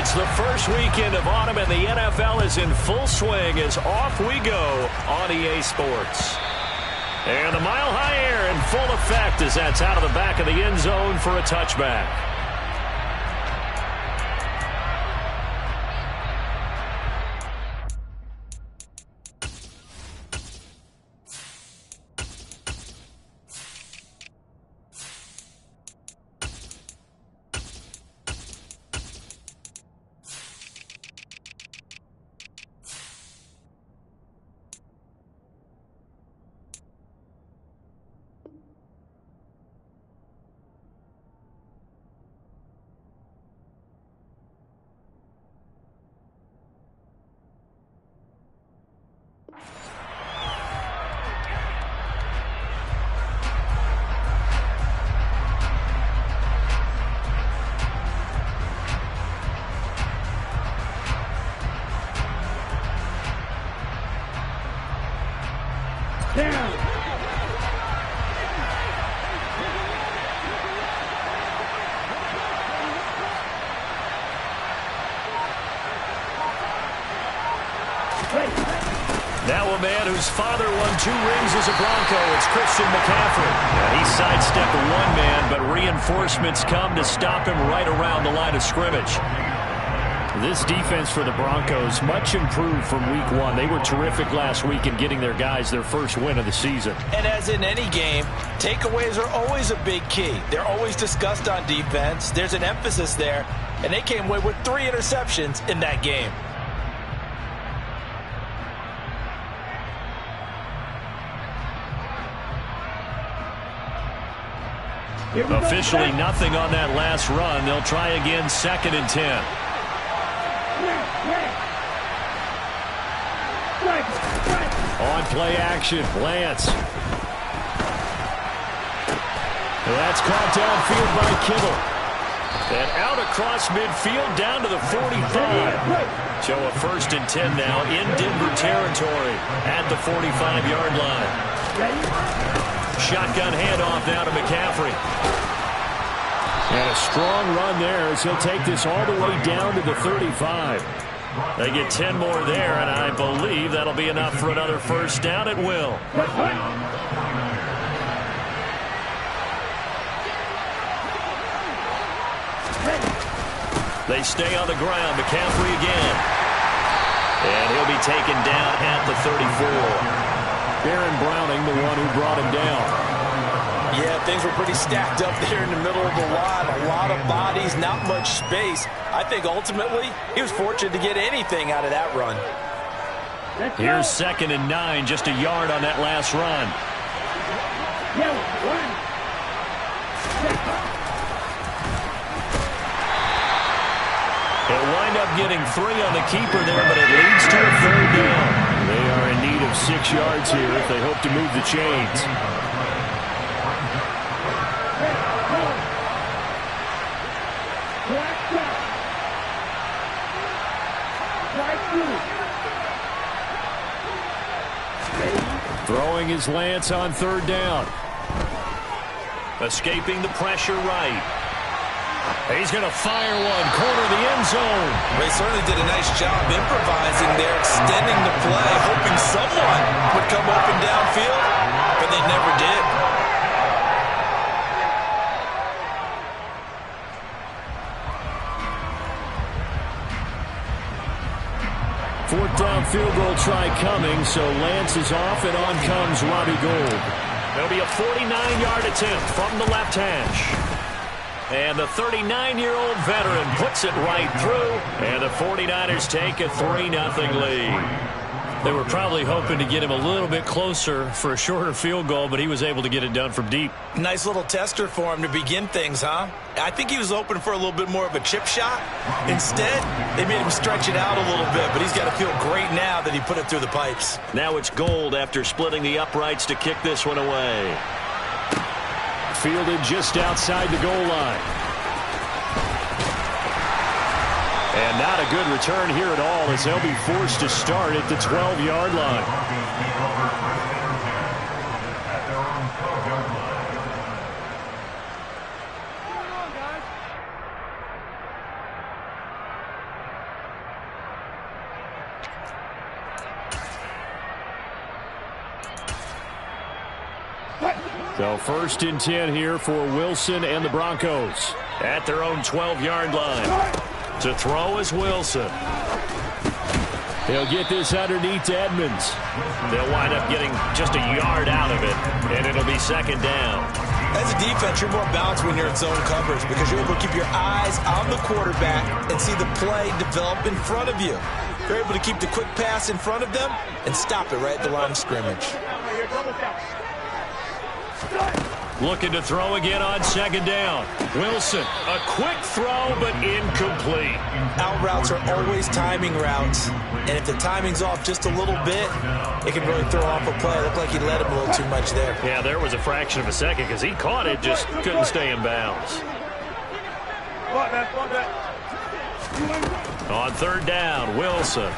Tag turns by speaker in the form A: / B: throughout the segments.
A: It's the first weekend of autumn, and the NFL is in full swing as off we go on EA Sports. And the Mile High Air in full effect as that's out of the back of the end zone for a touchback. Now a man whose father won 2 rings as a Bronco, it's Christian McCaffrey. Yeah, he sidestepped one man, but reinforcements come to stop him right around the line of scrimmage. This defense for the Broncos, much improved from week 1. They were terrific last week in getting their guys their first win of the season.
B: And as in any game, takeaways are always a big key. They're always discussed on defense. There's an emphasis there, and they came away with 3 interceptions in that game.
A: Officially nothing on that last run. They'll try again, 2nd and 10. On play action, Lance. That's caught downfield by Kittle. And out across midfield down to the 45. So a 1st and 10 now in Denver territory at the 45-yard line. Shotgun handoff now to McCaffrey. And a strong run there as he'll take this all the way down to the 35. They get 10 more there, and I believe that'll be enough for another 1st down at will. They stay on the ground. McCaffrey again. And he'll be taken down at the 34. Baron Browning, the one who brought him down.
B: Yeah, things were pretty stacked up there in the middle of the lot. A lot of bodies, not much space. I think ultimately he was fortunate to get anything out of that run.
A: Here's 2nd and 9, just a yard on that last run. He'll wind up getting 3 on the keeper there, but it leads to a 3rd down. They are in need of 6 yards here if they hope to move the chains. Throwing his Lance on 3rd down. Escaping the pressure right. He's going to fire one, corner of the end zone.
B: They certainly did a nice job improvising there, extending the play, hoping someone would come open downfield, but they never did.
A: Fourth down field goal try coming, so Lance is off, and on comes Robbie Gould. There'll be a 49-yard attempt from the left hash. And the 39-year-old veteran puts it right through, and the 49ers take a 3-0 lead. They were probably hoping to get him a little bit closer for a shorter field goal, but he was able to get it done from deep.
B: Nice little tester for him to begin things, huh? I think he was open for a little bit more of a chip shot. Instead, they made him stretch it out a little bit, but he's got to feel great now that he put it through the pipes.
A: Now it's Gould after splitting the uprights to kick this one away. Fielded just outside the goal line. And not a good return here at all as they'll be forced to start at the 12-yard line. So 1st and 10 here for Wilson and the Broncos. At their own 12-yard line. To throw is Wilson. He'll get this underneath to Edmonds. They'll wind up getting just a yard out of it, and it'll be 2nd down.
B: As a defense, you're more balanced when you're in zone coverage because you're able to keep your eyes on the quarterback and see the play develop in front of you. You're able to keep the quick pass in front of them and stop it right at the line of scrimmage.
A: Looking to throw again on 2nd down. Wilson, a quick throw, but incomplete.
B: Out routes are always timing routes, and if the timing's off just a little bit, it can really throw off a play. It looked like he let him a little too much there.
A: Yeah, there was a fraction of a second because he caught it, just couldn't stay in bounds. On 3rd down, Wilson.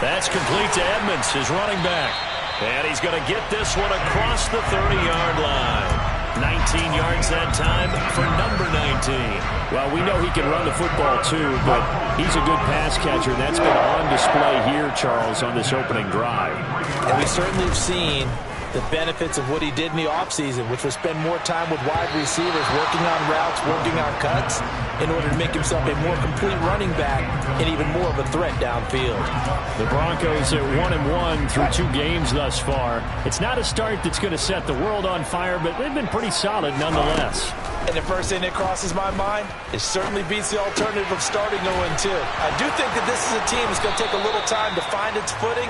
A: That's complete to Edmonds, his running back. And he's going to get this one across the 30-yard line. 19 yards that time for number 19. Well, we know he can run the football too, but he's a good pass catcher. That's been on display here, Charles, on this opening drive.
B: And we certainly have seen the benefits of what he did in the offseason, which was spend more time with wide receivers, working on routes, working on cuts, in order to make himself a more complete running back and even more of a threat downfield.
A: The Broncos at 1-1 through 2 games thus far. It's not a start that's going to set the world on fire, but they've been pretty solid nonetheless.
B: And the first thing that crosses my mind, it certainly beats the alternative of starting 0-2. I do think that this is a team that's going to take a little time to find its footing.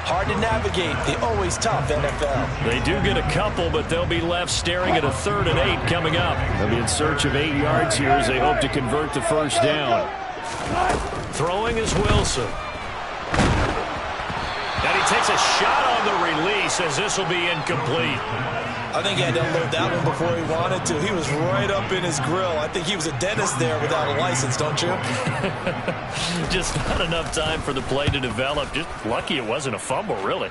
B: Hard to navigate the always tough NFL.
A: They do get a couple, but they'll be left staring at a 3rd and 8 coming up. They'll be in search of 8 yards here as they hope to convert the 1st down. Throwing is Wilson. And he takes a shot on the release as this will be incomplete.
B: I think he had to unload that one before he wanted to. He was right up in his grill. I think he was a dentist there without a license, don't you?
A: Just not enough time for the play to develop. Just lucky it wasn't a fumble, really.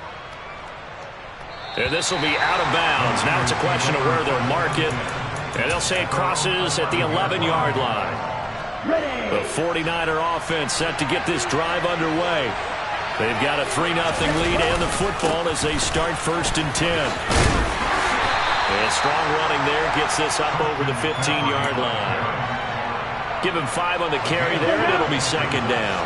A: And this will be out of bounds. Now it's a question of where they'll mark it. And they'll say it crosses at the 11-yard line. The 49er offense set to get this drive underway. They've got a 3-0 lead and the football as they start 1st and 10. And strong running there gets this up over the 15-yard line. Give him 5 on the carry there, and it'll be 2nd down.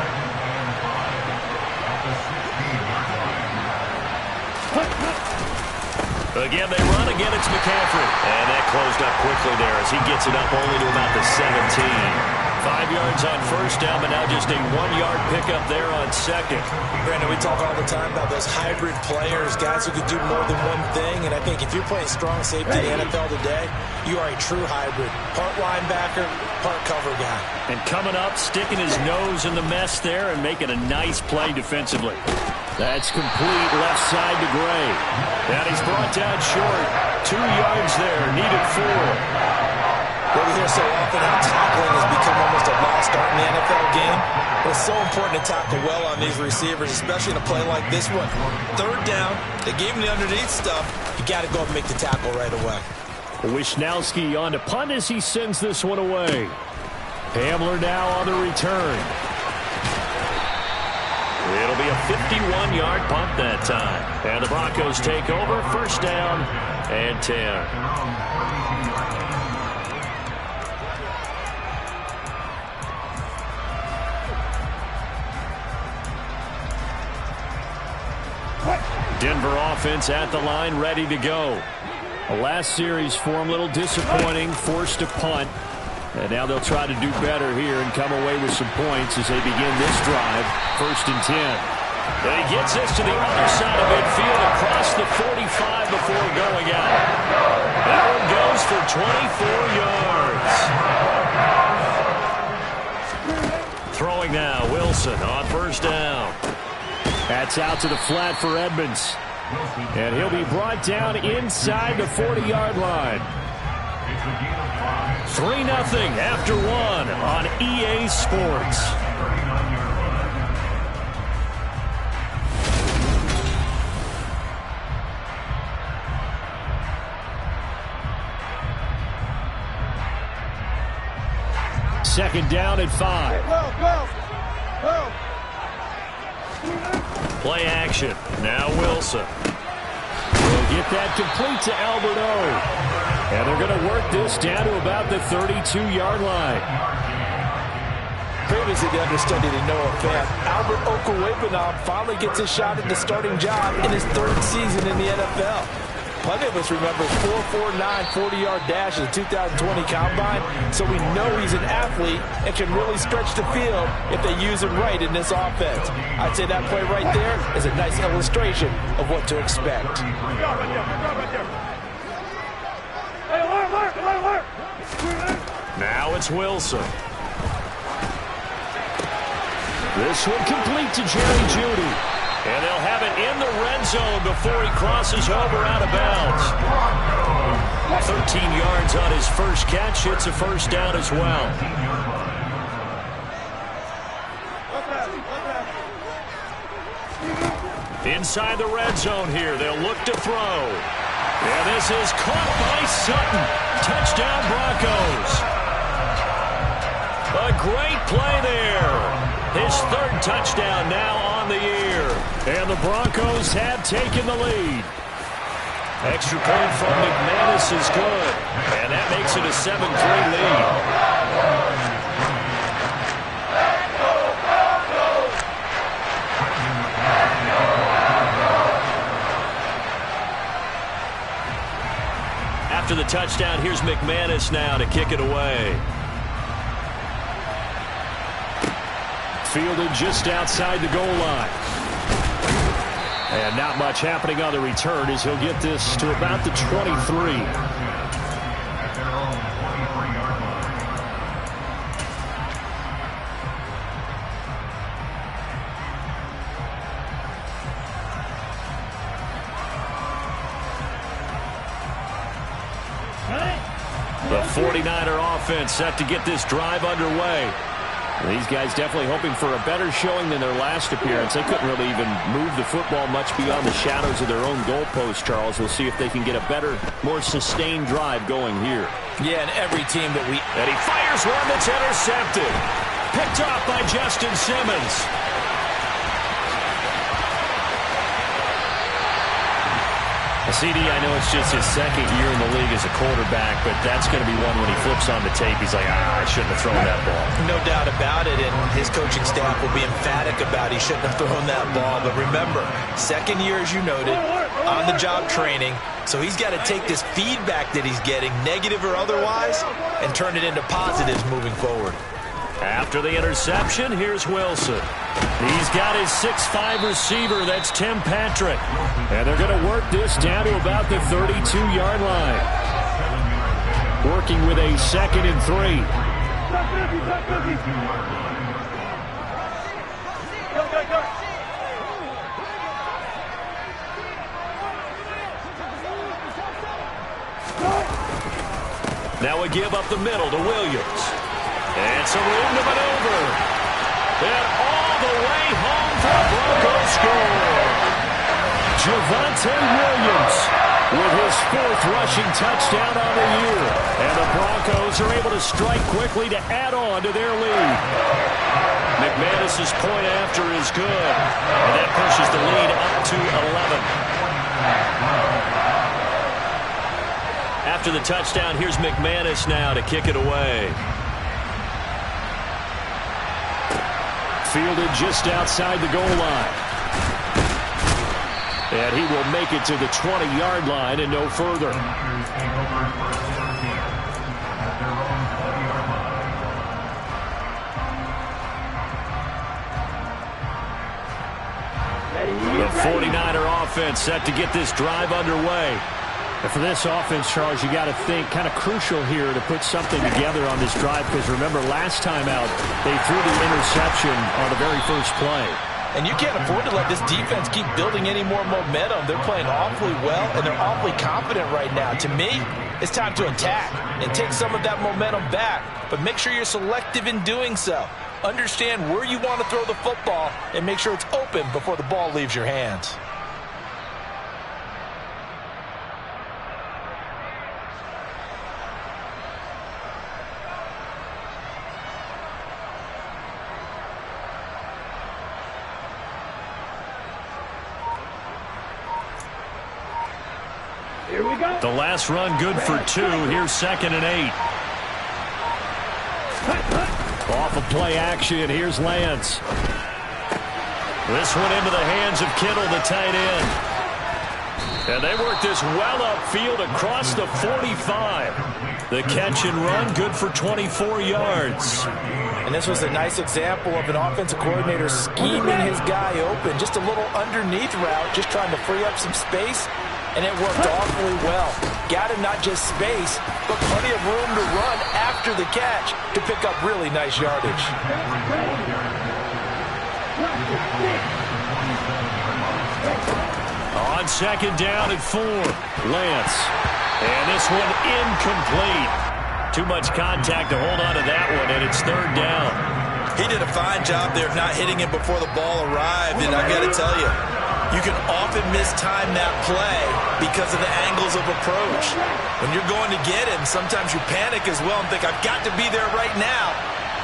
A: Again, they run. Again, it's McCaffrey. And that closed up quickly there as he gets it up only to about the 17. 5 yards on 1st down, but now just a 1-yard pickup there on 2nd.
B: Brandon, we talk all the time about those hybrid players, guys who can do more than one thing. And I think if you're playing strong safety in the NFL today, you are a true hybrid. Part linebacker, part cover guy.
A: And coming up, sticking his nose in the mess there and making a nice play defensively. That's complete left side to Gray. And he's brought down short. 2 yards there, needed 4.
B: What we hear so often, how tackling has become almost a lost art in the NFL game. But it's so important to tackle well on these receivers, especially in a play like this one. 3rd down, they gave him the underneath stuff. You got to go and make the tackle right away.
A: Wisnowski on to punt as he sends this one away. Hamler now on the return. It'll be a 51-yard punt that time. And the Broncos take over, 1st down and 10. Denver offense at the line, ready to go. The last series for him, a little disappointing, forced to punt. And now they'll try to do better here and come away with some points as they begin this drive, 1st and 10. And he gets this to the other side of midfield across the 45 before going out. That one goes for 24 yards. Throwing now, Wilson on 1st down. That's out to the flat for Edmonds. And he'll be brought down inside the 40-yard line. 3-0 after 1 on EA Sports. Second down at 5. Go. Play action. Now Wilson. Will get that complete to Albert O. And they're going to work this down to about the 32-yard line.
B: Previously, the understudy to Noah Fant, Albert Okwuegbunam finally gets a shot at the starting job in his 3rd season in the NFL. Plenty of us remember 4.49 40-yard dash in the 2020 Combine, so we know he's an athlete and can really stretch the field if they use him right in this offense. I'd say that play right there is a nice illustration of what to expect.
A: Now it's Wilson. This one complete to Jerry Jeudy. And they'll have it in the red zone before he crosses over out of bounds. 13 yards on his first catch. It's a first down as well. Inside the red zone here. They'll look to throw. And this is caught by Sutton. Touchdown Broncos. A great play there. His 3rd touchdown now on the year. And the Broncos have taken the lead. Extra point from McManus is good. And that makes it a 7-3 lead. After the touchdown, here's McManus now to kick it away. Fielded just outside the goal line. And not much happening on the return as he'll get this to about the 23. The 49er offense set to get this drive underway. These guys definitely hoping for a better showing than their last appearance. They couldn't really even move the football much beyond the shadows of their own goalpost, Charles. We'll see if they can get a better, more sustained drive going here.
B: Yeah, and every team that
A: And he fires one that's intercepted. Picked off by Justin Simmons. CD, I know it's just his 2nd year in the league as a quarterback, but that's going to be one when he flips on the tape. He's like, I shouldn't have thrown that ball.
B: No doubt about it, and his coaching staff will be emphatic about he shouldn't have thrown that ball. But remember, 2nd year, as you noted, on-the-job training, so he's got to take this feedback that he's getting, negative or otherwise, and turn it into positives moving forward.
A: After the interception, here's Wilson. He's got his 6'5 receiver. That's Tim Patrick. And they're going to work this down to about the 32-yard line. Working with a 2nd and 3. Now we give up the middle to Williams. And some room to maneuver. And all the way home for a Broncos score. Javonte Williams with his 4th rushing touchdown on the year. And the Broncos are able to strike quickly to add on to their lead. McManus's point after is good. And that pushes the lead up to 11. After the touchdown, here's McManus now to kick it away. Fielded just outside the goal line. And he will make it to the 20-yard line and no further. The 49er offense set to get this drive underway. And for this offense, Charles, you got to think kind of crucial here to put something together on this drive, because remember, last time out, they threw the interception on the very first play.
B: And you can't afford to let this defense keep building any more momentum. They're playing awfully well, and they're awfully confident right now. To me, it's time to attack and take some of that momentum back, but make sure you're selective in doing so. Understand where you want to throw the football and make sure it's open before the ball leaves your hands.
A: The last run good for 2. Here's 2nd and 8. Off of play action, here's Lance. This one into the hands of Kittle, the tight end. And they work this well upfield across the 45. The catch and run, good for 24 yards.
B: And this was a nice example of an offensive coordinator scheming his guy open. Just a little underneath route, just trying to free up some space. And it worked awfully well. Got him not just space, but plenty of room to run after the catch to pick up really nice yardage.
A: On 2nd down at 4, Lance. And this one incomplete. Too much contact to hold on to that one, and it's 3rd down.
B: He did a fine job there of not hitting it before the ball arrived, and I got to tell you, you can often mistime that play because of the angles of approach. When you're going to get him, sometimes you panic as well and think, I've got to be there right now.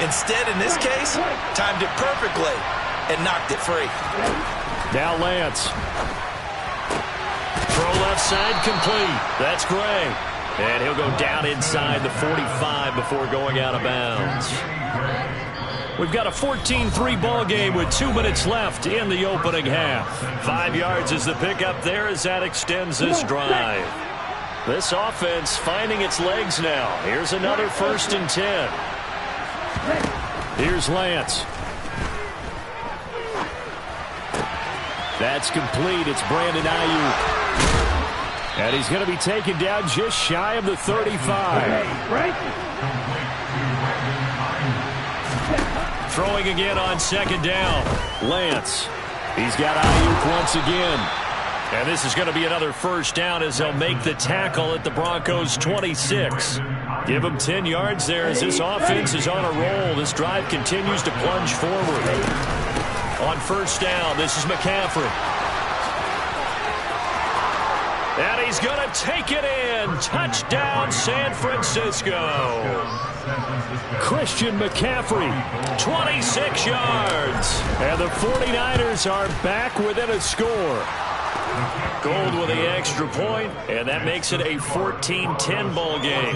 B: Instead, in this case, timed it perfectly and knocked it free.
A: Now Lance. Throw left side complete. That's Gray. And he'll go down inside the 45 before going out of bounds. We've got a 14-3 ball game with 2 minutes left in the opening half. 5 yards is the pickup there as that extends this drive. This offense finding its legs now. Here's another 1st and 10. Here's Lance. That's complete. It's Brandon Ayuk. And he's going to be taken down just shy of the 35. Throwing again on 2nd down. Lance. He's got Ayuk once again. And this is going to be another 1st down as they'll make the tackle at the Broncos' 26. Give them 10 yards there as this offense is on a roll. This drive continues to plunge forward. On 1st down, this is McCaffrey. And he's going to take it in. Touchdown, San Francisco. Christian McCaffrey, 26 yards. And the 49ers are back within a score. Gold with the extra point, and that makes it a 14-10 ball game.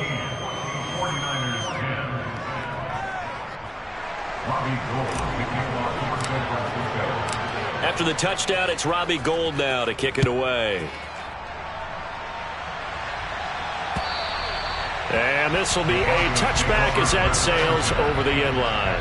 A: After the touchdown, it's Robbie Gould now to kick it away. And this will be a touchback as that sails over the end line.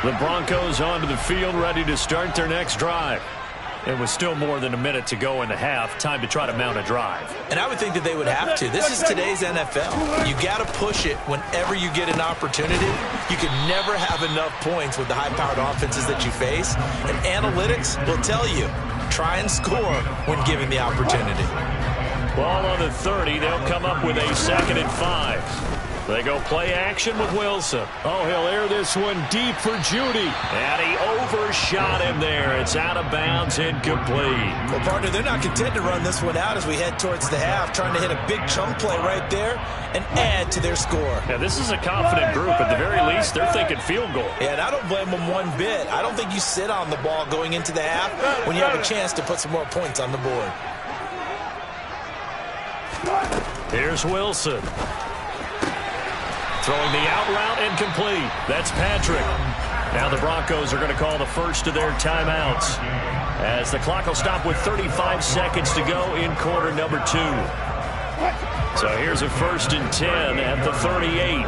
A: The Broncos onto the field, ready to start their next drive. It was still more than a minute to go in the half. Time to try to mount a drive.
B: And I would think that they would have to. This is today's NFL. You got to push it whenever you get an opportunity. You can never have enough points with the high-powered offenses that you face. And analytics will tell you, try and score when given the opportunity.
A: Ball on the 30. They'll come up with a 2nd and 5. They go play action with Wilson. Oh, he'll air this one deep for Judy. And he overshot him there. It's out of bounds, incomplete.
B: Well, partner, they're not content to run this one out as we head towards the half, trying to hit a big chunk play right there and add to their score.
A: Yeah, this is a confident group. At the very least, they're thinking field goal.
B: Yeah, and I don't blame them one bit. I don't think you sit on the ball going into the half when you have a chance to put some more points on the board.
A: Here's Wilson. Throwing the out route incomplete. That's Patrick. Now the Broncos are going to call the first of their timeouts as the clock will stop with 35 seconds to go in quarter number 2. So here's a 1st and 10 at the 38.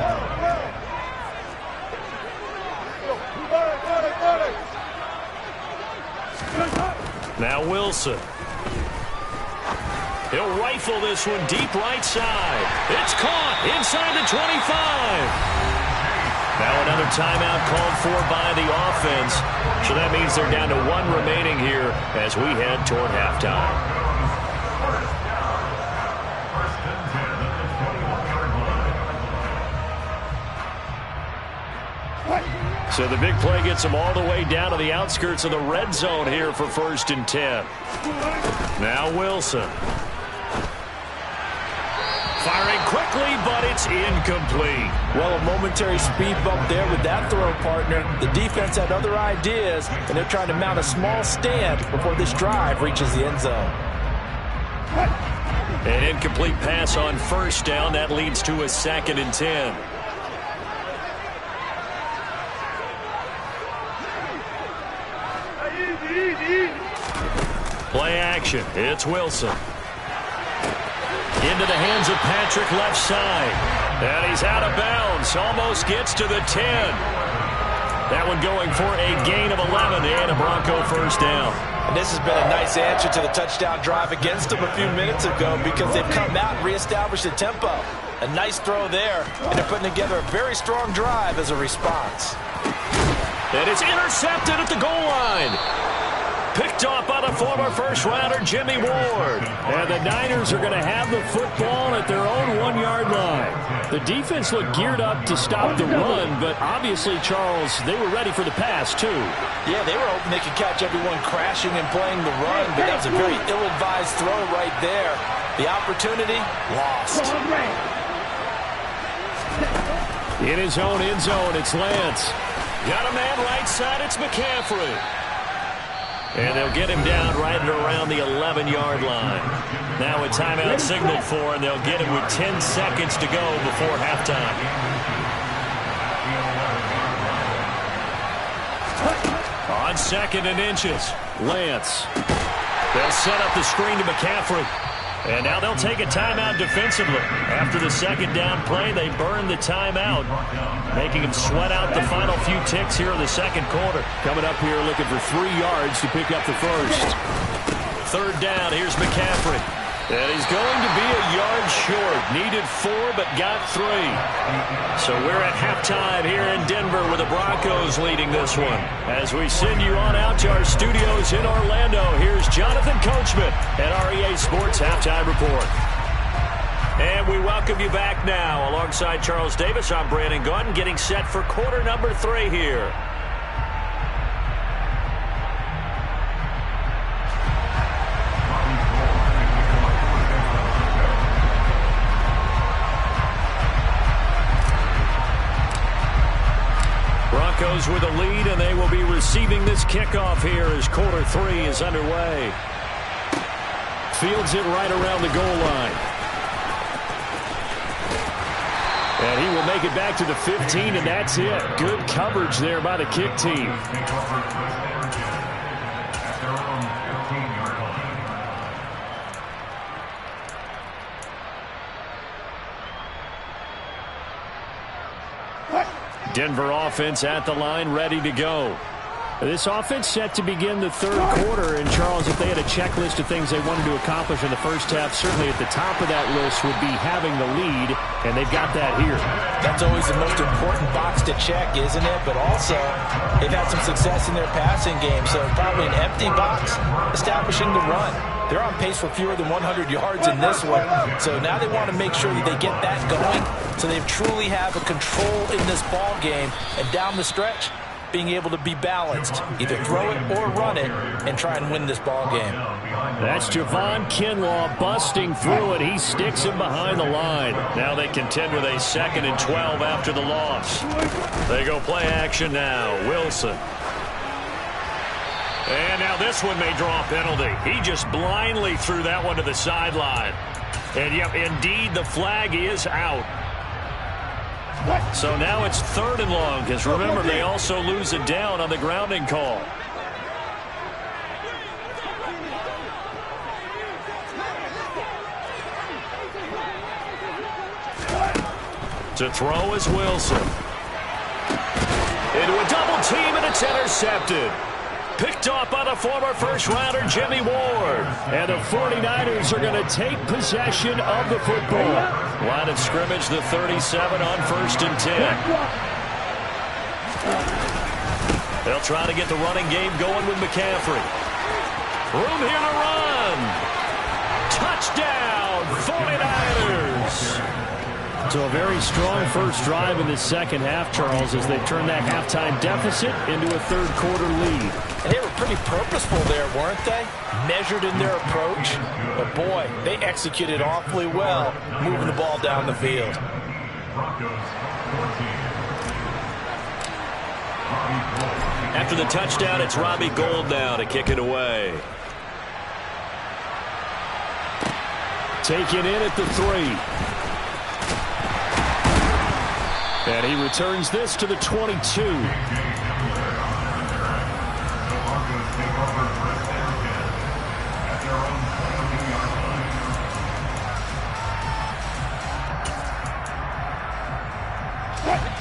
A: Now Wilson. He'll rifle this one deep right side. It's caught inside the 25. Now another timeout called for by the offense. So that means they're down to 1 remaining here as we head toward halftime. So the big play gets them all the way down to the outskirts of the red zone here for 1st and 10. Now Wilson. quickly, but it's incomplete.
B: Well, a momentary speed bump there with that throw, partner. The defense had other ideas, and they're trying to mount a small stand before this drive reaches the end zone.
A: An incomplete pass on first down. That leads to a 2nd and 10. Play action. It's Wilson. Into the hands of Patrick left side. And he's out of bounds. Almost gets to the 10. That one going for a gain of 11 and a Bronco first down.
B: And this has been a nice answer to the touchdown drive against them a few minutes ago because they've come out and reestablished the tempo. A nice throw there, and they're putting together a very strong drive as a response.
A: And it's intercepted at the goal line. Picked off by the former first-rounder Jimmy Ward. And the Niners are going to have the football at their own 1-yard line. The defense looked geared up to stop the run, but obviously, Charles, they were ready for the pass, too. Yeah, they were hoping they could catch everyone crashing and playing the run, but that was a very ill-advised throw right there. The opportunity, lost. In his own end zone, it's Lance. Got a man right side, it's McCaffrey. And they'll get him down right at around the 11-yard line. Now a timeout signaled for, and they'll get him with 10 seconds to go before halftime. On 2nd and inches, Lance. They'll set up the screen to McCaffrey. And now they'll take a timeout defensively. After the 2nd down play, they burn the timeout, making them sweat out the final few ticks here in the 2nd quarter.
C: Coming up here looking for 3 yards to pick up the first.
A: 3rd down, here's McCaffrey. And he's going to be a yard short. Needed 4, but got 3. So we're at halftime here in Denver with the Broncos leading this one. As we send you on out to our studios in Orlando, here's Jonathan Coachman at REA Sports Halftime Report. And we welcome you back now. Alongside Charles Davis, I'm Brandon Gaudin, getting set for quarter number 3 here. Broncos with a lead, and they will be receiving this kickoff here as quarter 3 is underway. Fields it right around the goal line. And he will make it back to the 15, and that's it. Good coverage there by the kick team. Denver offense at the line, ready to go. This offense set to begin the 3rd quarter. And, Charles, if they had a checklist of things they wanted to accomplish in the first half, certainly at the top of that list would be having the lead, and they've got that here.
B: That's always the most important box to check, isn't it? But also, they've had some success in their passing game, so probably an empty box establishing the run. They're on pace for fewer than 100 yards in this one, so now they want to make sure that they get that going so they truly have a control in this ball game, and down the stretch, being able to be balanced, either throw it or run it, and try and win this ball game.
A: That's Javon Kinlaw busting through it. He sticks him behind the line. Now they contend with a 2nd and 12 after the loss. They go play action now. Wilson. And now this one may draw a penalty. He just blindly threw that one to the sideline. And, yep, indeed, the flag is out. So now it's 3rd and long, because remember, they also lose it down on the grounding call. To throw is Wilson. Into a double team, and it's intercepted. Picked off by the former first-rounder Jimmy Ward. And the 49ers are going to take possession of the football. Line of scrimmage, the 37 on 1st and 10. They'll try to get the running game going with McCaffrey. Room here to run. Touchdown, 49ers. So a very strong first drive in this second half, Charles, as they turn that halftime deficit into a third-quarter lead.
B: And they were pretty purposeful there, weren't they? Measured in their approach. But, boy, they executed awfully well moving the ball down the field.
A: After the touchdown, it's Robbie Gould now to kick it away. Taken in at the 3. And he returns this to the 22.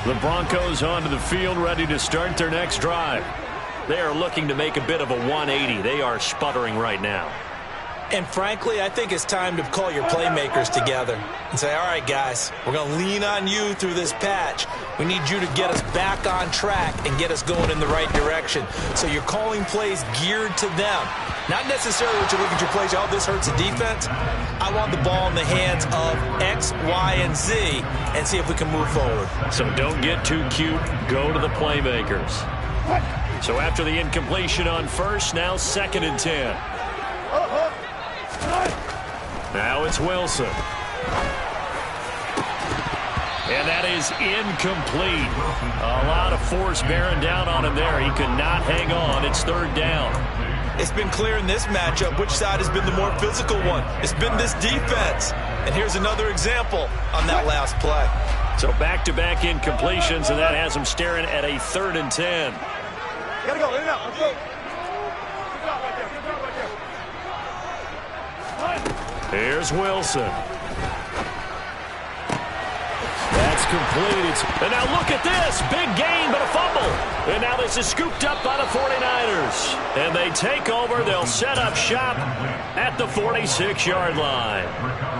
A: The Broncos onto the field, ready to start their next drive. They are looking to make a bit of a 180. They are sputtering right now.
B: And frankly, I think it's time to call your playmakers together and say, all right, guys, we're going to lean on you through this patch. We need you to get us back on track and get us going in the right direction. So you're calling plays geared to them. Not necessarily what you look at your plays, oh, this hurts the defense. I want the ball in the hands of X, Y, and Z and see if we can move forward.
A: So don't get too cute. Go to the playmakers. So after the incompletion on first, now 2nd and 10. Now it's Wilson. And that is incomplete. A lot of force bearing down on him there. He could not hang on. It's 3rd down.
B: It's been clear in this matchup which side has been the more physical one. It's been this defense. And here's another example on that last play.
A: So back-to-back incompletions, and that has him staring at a 3rd and 10.
D: Gotta go, in and out, let's go.
A: Here's Wilson. That's complete. And now look at this. Big gain, but a fumble. And now this is scooped up by the 49ers. And they take over. They'll set up shop at the 46-yard line.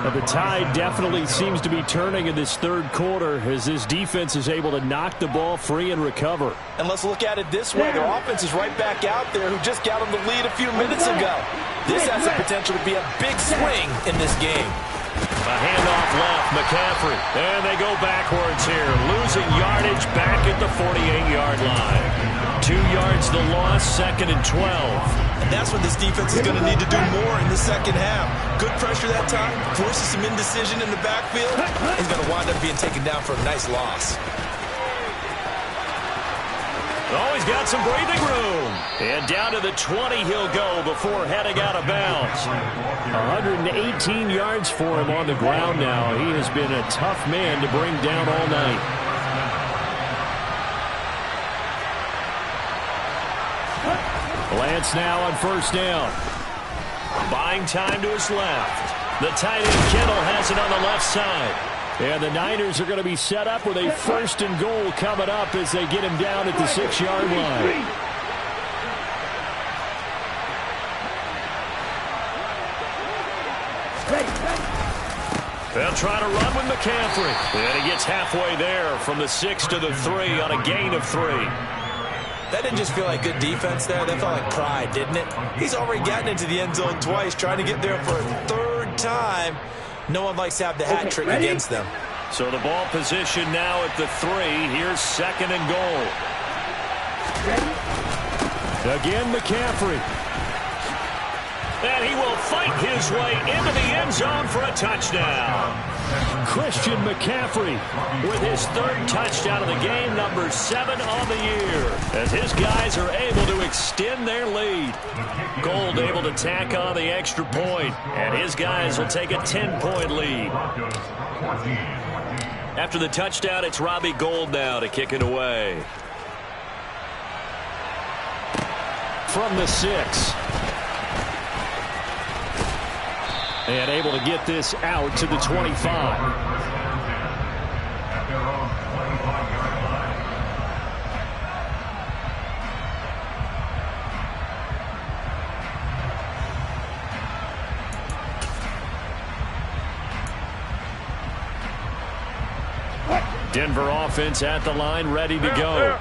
A: Now the tide definitely seems to be turning in this third quarter as this defense is able to knock the ball free and recover.
B: And let's look at it this way. Their offense is right back out there who just got them the lead a few minutes ago. This has the potential to be a big swing in this game.
A: A handoff left, McCaffrey. And they go backwards here, losing yardage back at the 48-yard line. 2 yards the loss, 2nd and 12.
B: And that's what this defense is going to need to do more in the second half. Good pressure that time, forces some indecision in the backfield. He's going to wind up being taken down for a nice loss.
A: Oh, he's got some breathing room. And down to the 20 he'll go before heading out of bounds. 118 yards for him on the ground now. He has been a tough man to bring down all night. Lance now on 1st down. Buying time to his left. The tight end Kittle has it on the left side. And the Niners are going to be set up with a 1st and goal coming up as they get him down at the 6-yard line. They'll try to run with McCaffrey. And he gets halfway there from the 6 to the 3 on a gain of 3.
B: That didn't just feel like good defense there. That felt like pride, didn't it? He's already gotten into the end zone twice, trying to get there for a 3rd time. No one likes to have the hat trick against them.
A: So the ball position now at the 3. Here's 2nd and goal. Again, McCaffrey. And he will fight his way into the end zone for a touchdown. Christian McCaffrey with his 3rd touchdown of the game, number 7 on the year, as his guys are able to extend their lead. Gould able to tack on the extra point, and his guys will take a 10-point lead. After the touchdown, it's Robbie Gould now to kick it away. From the 6. And able to get this out to the 25. Denver offense at the line, ready to go.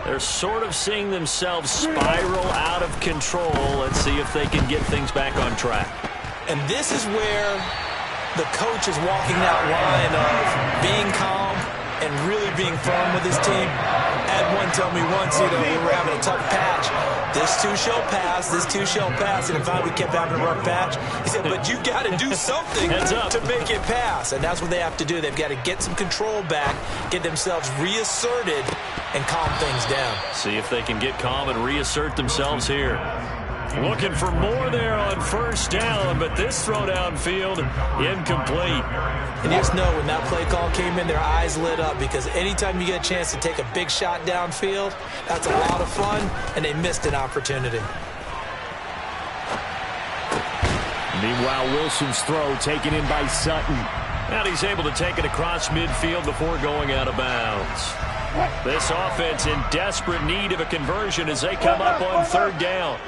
A: They're sort of seeing themselves spiral out of control. Let's see if they can get things back on track.
B: And this is where The coach is walking that line of being calm and really being firm with his team. I had one tell me once, we were having a tough patch. This too shall pass, this too shall pass. And in fact, we kept having a rough patch. He said, but you got to do something to make it pass. And that's what they have to do. They've got to get some control back, get themselves reasserted, and calm things down.
A: See if they can get calm and reassert themselves here. Looking for more there on first down, but this throw downfield incomplete.
B: And you just know when that play call came in, their eyes lit up, because anytime you get a chance to take a big shot downfield, that's a lot of fun, and they missed an opportunity.
C: Meanwhile, Wilson's throw taken in by Sutton.
A: And he's able to take it across midfield before going out of bounds. This offense in desperate need of a conversion as they come up on third down.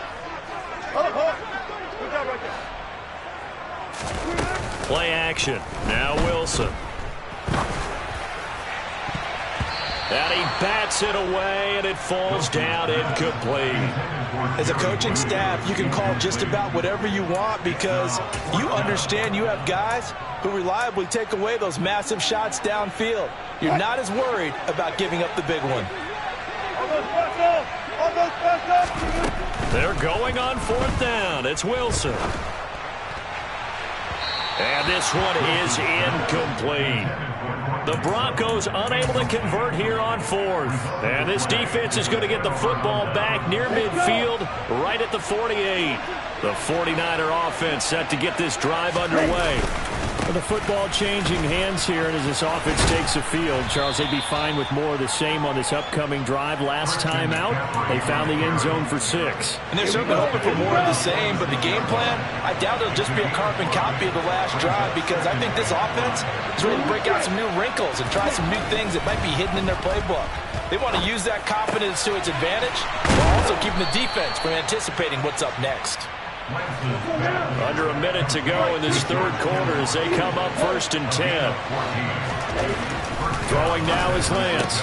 A: Play action. Now Wilson. And he bats it away, and it falls down incomplete.
B: As a coaching staff, you can call just about whatever you want, because you understand you have guys who reliably take away those massive shots downfield. You're not as worried about giving up the big one.
A: They're going on fourth down. It's Wilson. And this one is incomplete. The Broncos unable to convert here on fourth. And this defense is going to get the football back near midfield, right at the 48. The 49er offense set to get this drive underway.
C: The football changing hands here, and as this offense takes the field, Charles, they'd be fine with more of the same on this upcoming drive. Last time out, they found the end zone for 6.
B: And they're certainly hoping for more of the same, but the game plan, I doubt it'll just be a carbon copy of the last drive, because I think this offense is ready to break out some new wrinkles and try some new things that might be hidden in their playbook. They want to use that confidence to its advantage, while also keeping the defense from anticipating what's up next.
A: Under a minute to go in this third quarter as they come up first and 10. Throwing now is Lance.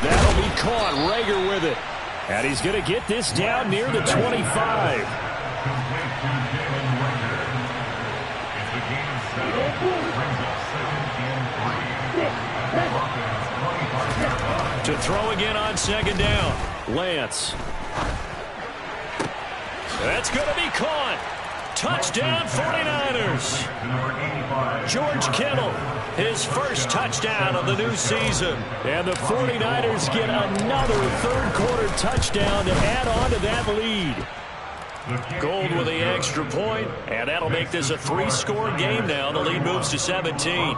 C: That'll be caught. Rager with it. And he's going to get this down near the 25.
A: To throw again on second down. Lance. That's going to be caught. Touchdown 49ers. George Kittle, his first touchdown of the new season.
C: And the 49ers get another third quarter touchdown to add on to that lead.
A: Gold with the extra point, and that'll make this a 3-score game now. The lead moves to 17.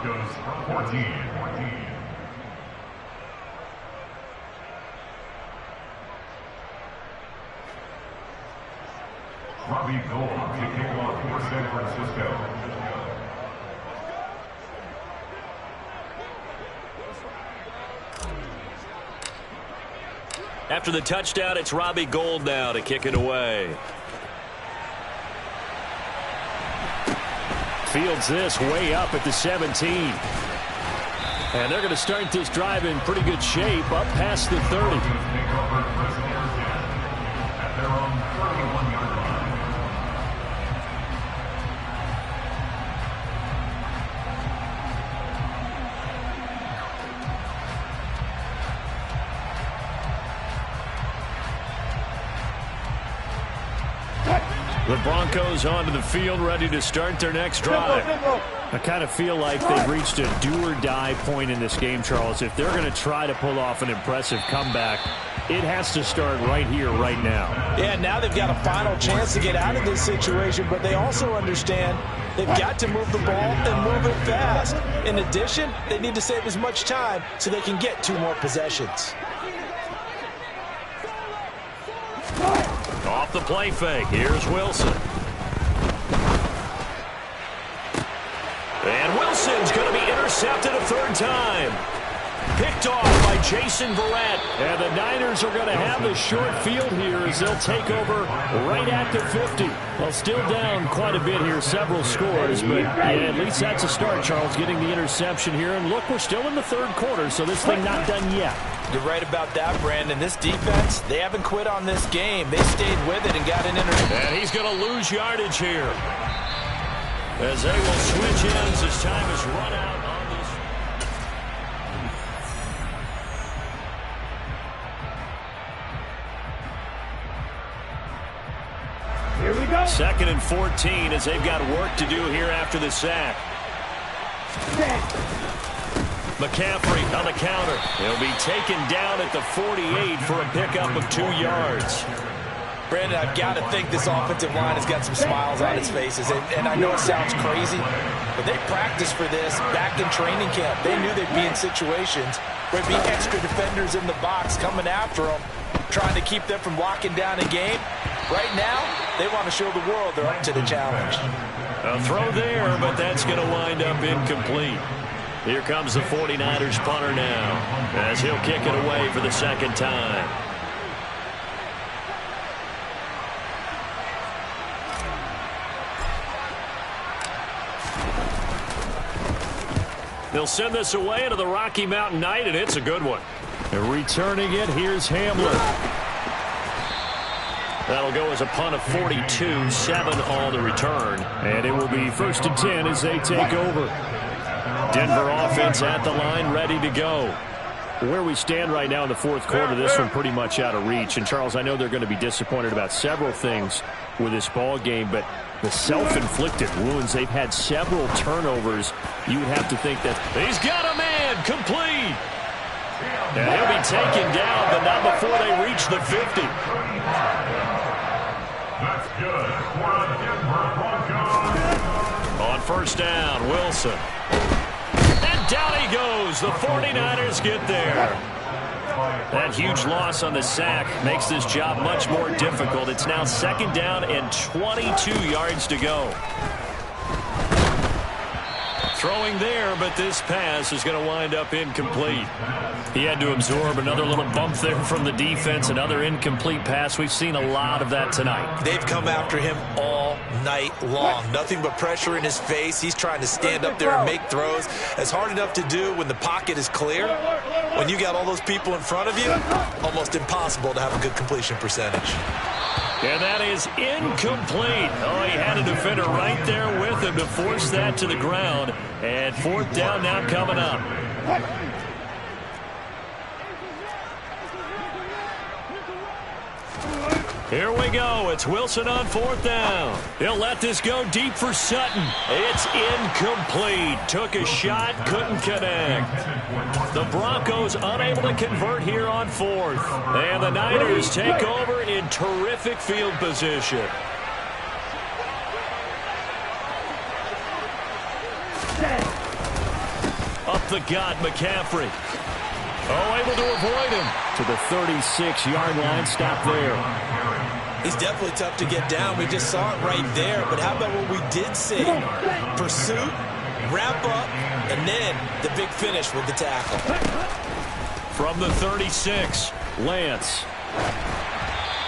E: Robbie Gould to kick off for San Francisco.
A: After the touchdown, it's Robbie Gould now to kick it away.
C: Fields this way up at the 17.
A: And they're going to start this drive in pretty good shape, up past the 30. The Broncos onto the field, ready to start their next drive.
C: I kind of feel like they've reached a do-or-die point in this game, Charles. If they're going to try to pull off an impressive comeback, it has to start right here, right now.
B: Yeah, now they've got a final chance to get out of this situation, but they also understand they've got to move the ball and move it fast. In addition, they need to save as much time so they can get 2 more possessions.
A: Off the play fake, here's Wilson. And Wilson's going to be intercepted a third time. Picked off by Jason Verrett.
C: And the Niners are going to have the short field here as they'll take over right at the 50. Well, still down quite a bit here, several scores, but yeah, at least that's a start, Charles, getting the interception here. And look, we're still in the third quarter, so this thing not done yet.
B: You're right about that, Brandon. This defense, they haven't quit on this game. They stayed with it and got an interception.
A: And he's going to lose yardage here. as they will switch ends as time is run out on this.
C: Here we go.
A: 2nd and 14 as they've got work to do here after the sack. McCaffrey on the counter. He'll be taken down at the 48 for a pickup of 2 yards.
B: Brandon, I've got to think this offensive line has got some smiles on its faces. And I know it sounds crazy, but they practiced for this back in training camp. They knew they'd be in situations where there'd be extra defenders in the box coming after them, trying to keep them from locking down a game. Right now, they want to show the world they're up to the challenge.
A: A throw there, but that's going to wind up incomplete. Here comes the 49ers punter now, as he'll kick it away for the 2nd time. They'll send this away into the Rocky Mountain Night, and it's a good one.
C: And returning it, here's Hamler.
A: That'll go as a punt of 42, 7 on the return.
C: And it will be 1st and 10 as they take over.
A: Denver offense at the line, ready to go.
C: Where we stand right now in the 4th quarter, this one pretty much out of reach. And, Charles, I know they're going to be disappointed about several things with this ball game, but the self-inflicted wounds, they've had several turnovers. You would have to think that
A: he's got a man, complete. And he'll be taken down, but not before they reach the 50.
E: That's good for the Denver Broncos.
A: On 1st down, Wilson. And down he goes. The 49ers get there. That huge loss on the sack makes this job much more difficult. It's now 2nd down and 22 yards to go. Throwing there, but this pass is going to wind up incomplete. He had to absorb another little bump there from the defense, another incomplete pass. We've seen a lot of that tonight.
B: They've come after him all night long. Nothing but pressure in his face. He's trying to stand up there and make throws. It's hard enough to do when the pocket is clear. When you got all those people in front of you, almost impossible to have a good completion percentage.
A: And that is incomplete. Oh, he had a defender right there with him to force that to the ground. And 4th down now coming up. Here we go. It's Wilson on 4th down. He'll let this go deep for Sutton. It's incomplete. Took a shot, couldn't connect. The Broncos unable to convert here on 4th. And the Niners take over in terrific field position. Up the gut, McCaffrey. Oh, able to avoid him.
C: To the 36-yard line. Stop there.
B: He's definitely tough to get down. We just saw it right there. But how about what we did see? Pursuit, wrap up, and then the big finish with the tackle.
A: From the 36,
C: Lance.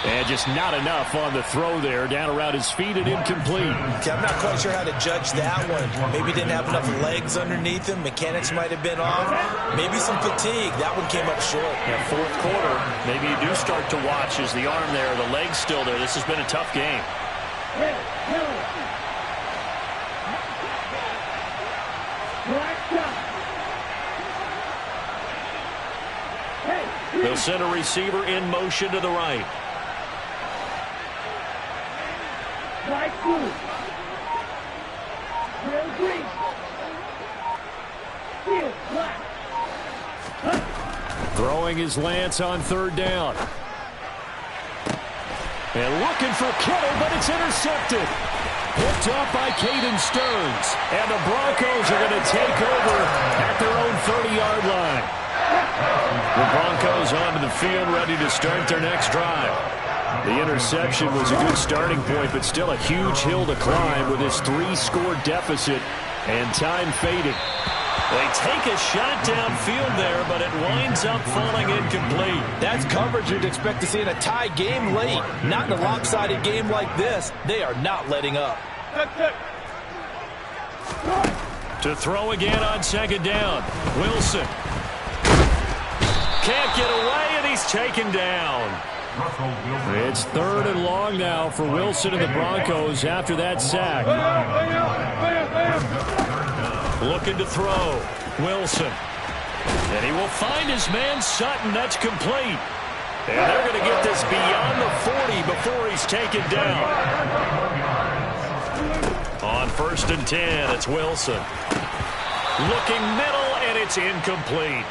C: And just not enough on the throw there. Down around his feet and incomplete.
B: Okay, I'm not quite sure how to judge that one. Maybe didn't have enough legs underneath him. Mechanics might have been off. Maybe some fatigue. That one came up short.
A: Yeah, 4th quarter, maybe you do start to watch as the arm there, the leg's still there. This has been a tough game. They'll send a receiver in motion to the right.
C: Throwing is Lance on 3rd down. And looking for Kittle, but it's intercepted. Picked off by Caden Stearns. And the Broncos are going to take over at their own 30-yard line.
A: The Broncos onto the field, ready to start their next drive.
C: The interception was a good starting point, but still a huge hill to climb with this 3-score deficit and time fading.
A: They take a shot downfield there, but it winds up falling incomplete.
B: That's coverage you'd expect to see in a tie game late. Not in a lopsided game like this. They are not letting up.
A: To throw again on 2nd down. Wilson. Can't get away, and he's taken down.
E: Russell Wilson.
C: It's 3rd and long now for Wilson and the Broncos after that sack.
A: Looking to throw. Wilson. And he will find his man Sutton. That's complete. And they're going to get this beyond the 40 before he's taken down. On 1st and 10, it's Wilson. Looking middle, and it's incomplete.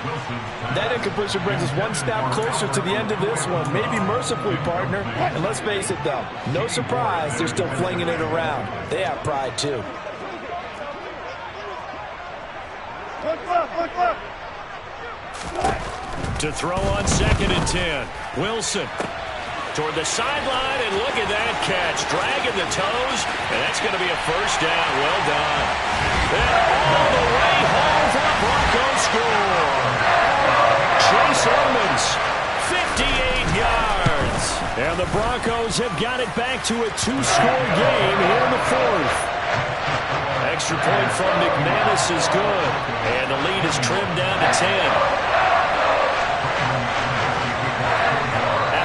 B: That incompletion brings us one step closer to the end of this one. Maybe mercifully, partner. And let's face it, though. No surprise, they're still flinging it around. They have pride, too.
A: To throw on 2nd and 10. Wilson toward the sideline, and look at that catch. Dragging the toes, and that's going to be a 1st down. Well done. And all the way home for the Broncos score. Chase Edmonds, 58 yards.
C: And the Broncos have got it back to a 2-score game here in the 4th.
A: Extra point from McManus is good. And the lead is trimmed down to 10.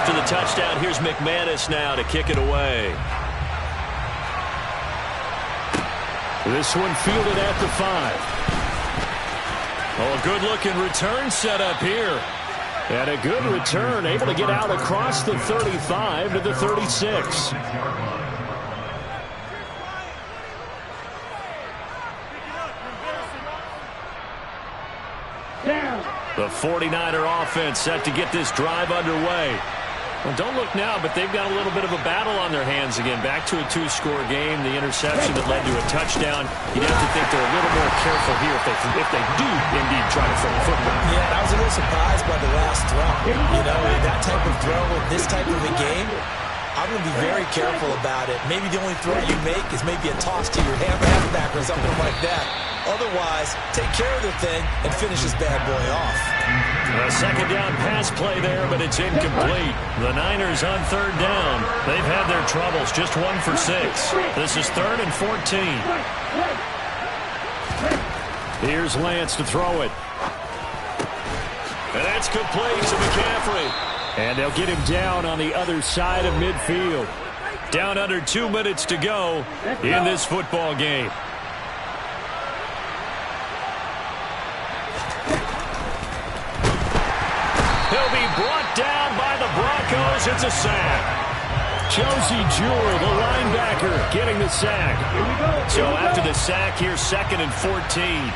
A: After the touchdown, here's McManus now to kick it away.
C: This one fielded at the 5.
A: Oh, a good-looking return set up here.
C: And a good return, able to get out across the 35 to the 36.
A: The 49er offense set to get this drive underway.
C: Well, don't look now, but they've got a little bit of a battle on their hands again. Back to a 2-score game. The interception that led to a touchdown. You'd have to think they're a little more careful here if they do indeed try to throw the football.
B: Yeah, I was a little surprised by the last throw. You know, that type of throw in this type of a game, I'm going to be very careful about it. Maybe the only throw you make is maybe a toss to your halfback or something like that. Otherwise, take care of the thing and finish this bad boy off.
A: A 2nd down pass play there, but it's incomplete. The Niners on 3rd down. They've had their troubles, just 1 for 6. This is 3rd and 14.
C: Here's Lance to throw it.
A: And that's complete to McCaffrey.
C: And they'll get him down on the other side of midfield.
A: Down under 2 minutes to go in this football game. He'll be brought down by the Broncos. It's a sack.
C: Josie Jewell, the linebacker, getting the sack.
A: So after the sack, here's 2nd and 14.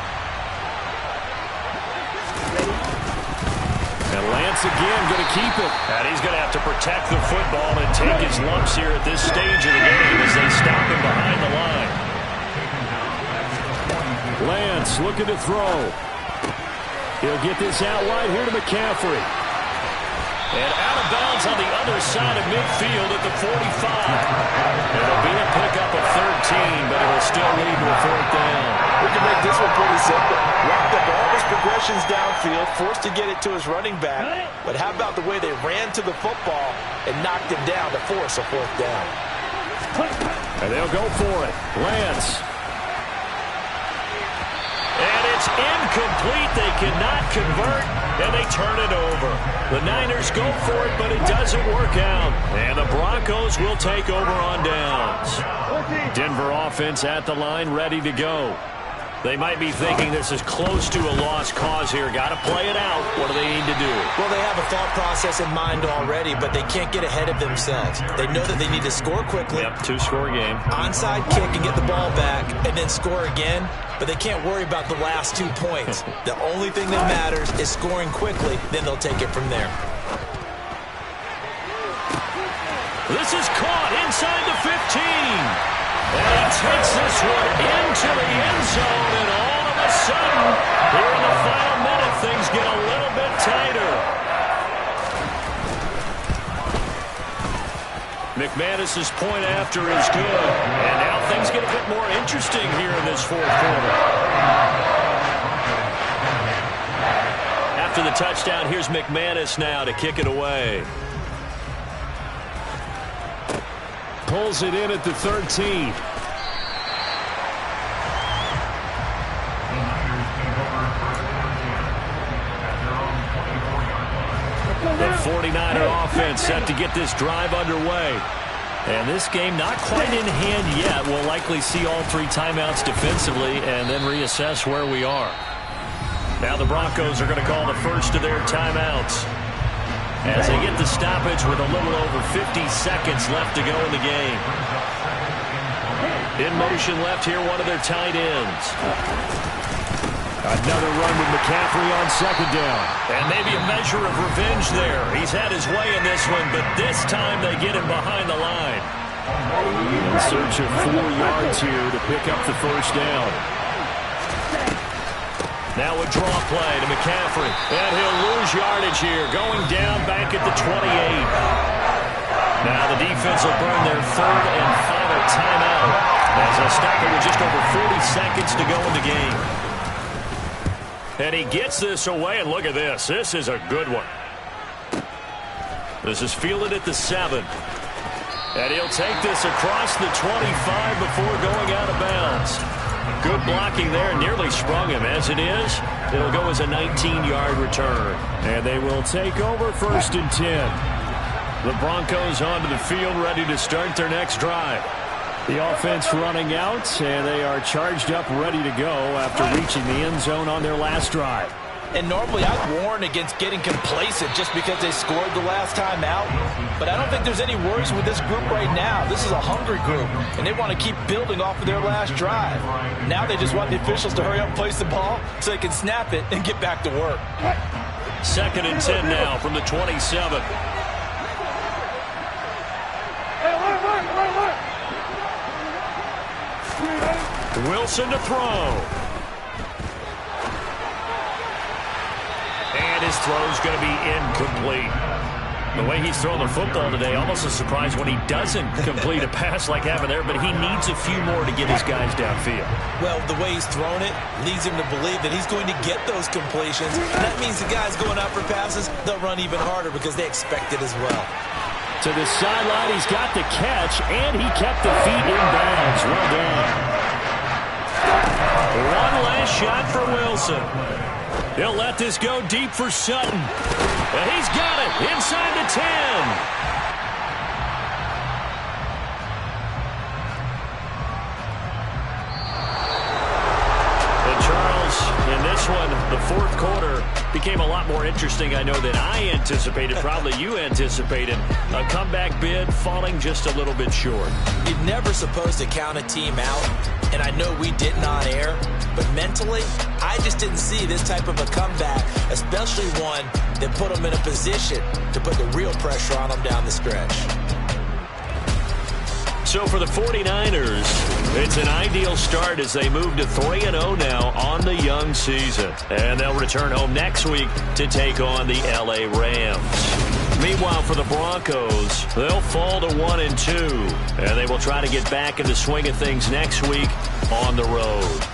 C: And Lance again going to keep it.
A: And he's going to have to protect the football and take his lumps here at this stage of the game as they stop him behind the line.
C: Lance looking to throw. He'll get this out wide here to McCaffrey.
A: And out of bounds on the other side of midfield at the 45. It'll be a pickup of 13, but it will still lead to a 4th down.
B: We can make this one pretty simple. Walk the ball, his progressions downfield, forced to get it to his running back. But how about the way they ran to the football and knocked him down to force a 4th down?
C: And they'll go for it. Lance.
A: And it's incomplete. They cannot convert, and they turn it over. The Niners go for it, but it doesn't work out. And the Broncos will take over on downs. Denver offense at the line, ready to go. They might be thinking this is close to a lost cause here. Got to play it out. What do they need to do?
B: Well, they have a thought process in mind already, but they can't get ahead of themselves. They know that they need to score quickly.
A: Yep, 2-score game.
B: Onside kick and get the ball back, and then score again. But they can't worry about the last 2 points. The only thing that matters is scoring quickly, then they'll take it from there.
A: This is caught inside the 15. And he takes this one into the end zone, and all of a sudden, here in the final minute, things get a little bit tighter. McManus's point after is good. And now things get a bit more interesting here in this 4th quarter. After the touchdown, here's McManus now to kick it away.
C: Pulls it in at the 13.
E: The
C: 49er offense set to get this drive underway. And this game not quite in hand yet. We'll likely see all 3 timeouts defensively and then reassess where we are. Now the Broncos are going to call the first of their timeouts as they get the stoppage with a little over 50 seconds left to go in the game. In motion left here, one of their tight ends. Another run with McCaffrey on second down. And maybe a measure of revenge there. He's had his way in this one, but this time they get him behind the line. In search of 4 yards here to pick up the first down. Now a draw play to McCaffrey. And he'll lose yardage here, going down back at the 28. Now the defense will burn their 3rd and final timeout as they'll stop it with just over 40 seconds to go in the game. And he gets this away, and look at this. This is a good one. This is fielded at the 7. And he'll take this across the 25 before going out of bounds. Good blocking there, nearly sprung him. As it is, it'll go as a 19-yard return. And they will take over 1st and 10. The Broncos onto the field, ready to start their next drive. The offense running out, and they are charged up, ready to go after reaching the end zone on their last drive.
B: And normally I'd warn against getting complacent just because they scored the last time out. But I don't think there's any worries with this group right now. This is a hungry group, and they want to keep building off of their last drive. Now they just want the officials to hurry up and place the ball so they can snap it and get back to work.
C: 2nd and 10 now from the 27. Wilson to throw. And his throw's going to be incomplete. The way he's thrown the football today, almost a surprise when he doesn't complete a pass like happened there, but he needs a few more to get his guys downfield.
B: Well, the way he's thrown it leads him to believe that he's going to get those completions. And that means the guys going out for passes, they'll run even harder because they expect it as well.
C: To the sideline, he's got the catch, and he kept the feet in bounds. Well done. One last shot for Wilson. He'll let this go deep for Sutton. And he's got it inside the 10. And Charles, in this one, the 4th quarter became a lot more interesting, I know, than I anticipated. Probably you anticipated. A comeback bid falling just a little bit short.
B: You're never supposed to count a team out, and I know we didn't on air, but mentally, I just didn't see this type of a comeback, especially one that put them in a position to put the real pressure on them down the stretch.
C: So for the 49ers, it's an ideal start as they move to 3-0 now on the young season. And they'll return home next week to take on the LA Rams. Meanwhile, for the Broncos, they'll fall to 1-2. And they will try to get back in the swing of things next week on the road.